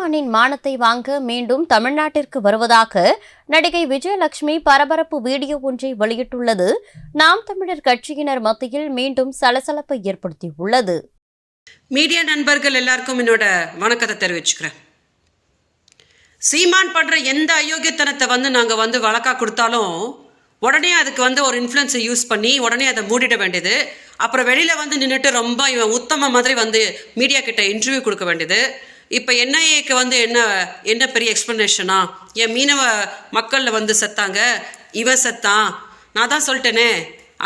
சீமானின் மானத்தை வாங்க மீண்டும் தமிழ்நாட்டிற்கு வருவதாக நடிகை விஜயலட்சுமி பரபரப்பு வீடியோ ஒன்றை வெளியிட்டுள்ளது நாம் தமிழர் கட்சியினர் மத்தியில் மீண்டும் சலசலப்பை ஏற்படுத்தியுள்ளது. மீடியா நண்பர்கள் எல்லாருக்கும் என்னோட வணக்கத்தை தெரிவிச்சுக்கிறேன். சீமான் பண்ற எந்த அயோக்கியத்தனத்தை நாங்க வழக்கா கொடுத்தாலும் உடனே அதுக்கு ஒரு இன்ஃப்ளூயன்ஸை யூஸ் பண்ணி உடனே அதை மூடிட வேண்டியது. அப்புறம் வெளியில நின்றுட்டு ரொம்ப இவன் உத்தம மாதிரி மீடியா கிட்ட இன்டர்வியூ கொடுக்க வேண்டியது. இப்போ என்ஐஏக்கு என்ன பெரிய எக்ஸ்பிளனேஷனா? என் மீனவ மக்களில் செத்தாங்க, இவன் செத்தான். நான் தான் சொல்லிட்டேனே,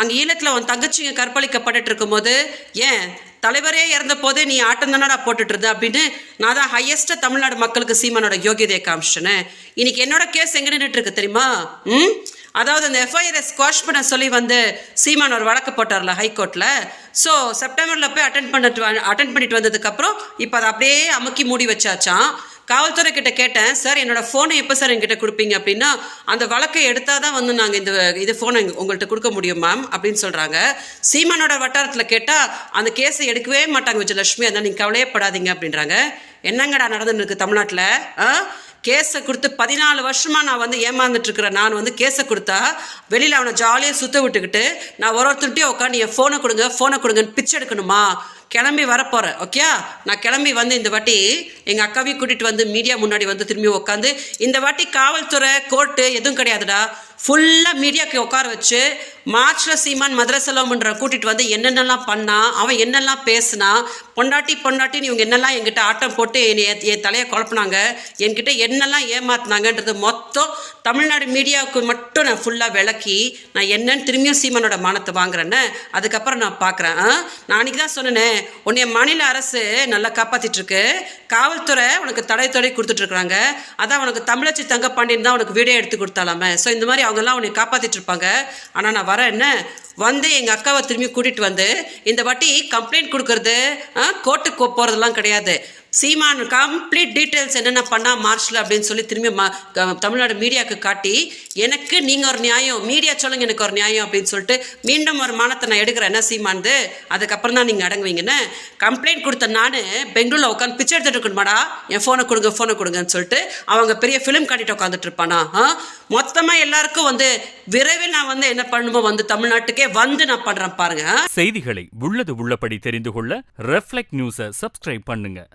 அங்கே ஈழத்தில் உன் தங்கச்சிங்க கற்பழிக்கப்பட்டு இருக்கும்போது ஏன் தலைவரே இறந்த போதே நீ ஆட்டம் தானடா போட்டுட்டு இருந்த அப்படின்னு நான் தான் ஹையஸ்ட்டாக தமிழ்நாடு மக்களுக்கு சீமானோட யோகியதையை காமிச்சிட்டேனே. இன்னைக்கு என்னோட கேஸ் எங்கே நின்றுட்டு இருக்கு தெரியுமா? அதாவது அந்த எஃப்ஐஆரை ஸ்குவாஷ் பண்ண சொல்லி சீமான் ஒரு வழக்கு போட்டார்ல ஹைகோர்ட்டில். ஸோ செப்டம்பரில் போய் அட்டென்ட் பண்ணிட்டு வந்ததுக்கப்புறம் இப்போ அதை அப்படியே அமுக்கி மூடி வச்சாச்சான். காவல்துறை கிட்ட கேட்டேன், சார் என்னோட ஃபோனை எப்போ சார் என்கிட்ட கொடுப்பீங்க அப்படின்னா, அந்த வழக்கை எடுத்தால் தான் நாங்கள் இது ஃபோனை உங்கள்கிட்ட கொடுக்க முடியும் மேம் அப்படின்னு சொல்கிறாங்க. சீமானோட வட்டாரத்தில் கேட்டால் அந்த கேஸை எடுக்கவே மாட்டாங்க விஜயலட்சுமி, அதான் நீங்கள் கவலையப்படாதீங்க அப்படின்றாங்க. என்னங்கடா நடந்துன்னு இருக்குது தமிழ்நாட்டில்? கேஸை கொடுத்து 14 வருஷமா நான் ஏமாந்துட்டு இருக்கிறேன். நான் கேஸை கொடுத்தா வெளியில் அவனை ஜாலியாக சுத்த விட்டுக்கிட்டு நான் ஒருத்தருட்டையும் உட்காந்து என் ஃபோனை கொடுங்கன்னு பிச்சை எடுக்கணுமா? கிளம்பி வரப்போகிறேன். ஓகே, நான் கிளம்பி இந்த வாட்டி எங்கள் அக்காவையும் கூட்டிகிட்டு மீடியா முன்னாடி திரும்பி உட்காந்து இந்த வாட்டி காவல்துறை கோர்ட்டு எதுவும் கிடையாதுடா, ஃபுல்லாக மீடியாவுக்கு உட்கார வச்சு மார்ச்ல சீமான் மதுரை செல்வம்ன்ற கூட்டிகிட்டு என்னென்னலாம் பண்ணான், அவன் என்னெல்லாம் பேசினா, பொண்டாட்டின்னு இவங்க என்னெல்லாம் என்கிட்ட ஆட்டம் போட்டு என் தலையை குழப்பினாங்க, என்கிட்ட என்னெல்லாம் ஏமாத்தினாங்கன்றது மொத்தம் தமிழ்நாடு மீடியாவுக்கு மட்டும் நான் ஃபுல்லாக விளக்கி நான் என்னன்னு திரும்பியும் சீமானோட மானத்தை வாங்குறேன்னு அதுக்கப்புறம் நான் பார்க்குறேன். நான் அன்றைக்கி தான் சொன்னேன், உன்னைய மாநில அரசு நல்லா காப்பாற்றிட்டு இருக்கு, காவல்துறை உனக்கு தடை கொடுத்துட்ருக்குறாங்க, அதான் உனக்கு தமிழச்சி தங்கப்பாண்டியன் தான் உனக்கு வீடியோ எடுத்து கொடுத்தாலாமே. ஸோ இந்த மாதிரி அவங்கெல்லாம் உன்னை காப்பாற்றிட்டு இருப்பாங்க. ஆனால் நான் வரேன் என்ன எங்கள் அக்காவை திரும்பி கூட்டிகிட்டு இந்த வாட்டி கம்ப்ளைண்ட் கொடுக்கறது கோர்ட்டுக்கு போகிறதெல்லாம் கிடையாது. சீமான் கம்ப்ளீட் டீட்டெயில்ஸ் என்னென்ன பண்ணா மார்ச்ல அப்படின்னு சொல்லி திரும்பி தமிழ்நாடு மீடியாவுக்கு காட்டி எனக்கு நீங்கள் ஒரு நியாயம், மீடியா சொல்லுங்க எனக்கு ஒரு நியாயம் அப்படின்னு சொல்லிட்டு மீண்டும் ஒரு மானத்தை நான் எடுக்கிறேன் என்ன சீமானது. அதுக்கப்புறம் தான் நீங்கள் அடங்குவீங்கன்னு கம்ப்ளைண்ட் கொடுத்த நான் பெங்களூரில் உட்காந்து பிச்சை எடுத்துட்டு இருக்கணுமாடா, என் ஃபோனை கொடுங்கன்னு சொல்லிட்டு அவங்க பெரிய ஃபிலிம் காட்டிட்டு உட்காந்துட்டு இருப்பானா? மொத்தமாக எல்லாருக்கும் விரைவில் நான் என்ன பண்ணுமோ தமிழ்நாட்டுக்கே நான் பண்றேன் பாருங்க. செய்திகளை உள்ளது உள்ளபடி தெரிந்து கொள்ள ரெஃப்ளெக்ட் நியூஸை சப்ஸ்கிரைப் பண்ணுங்க.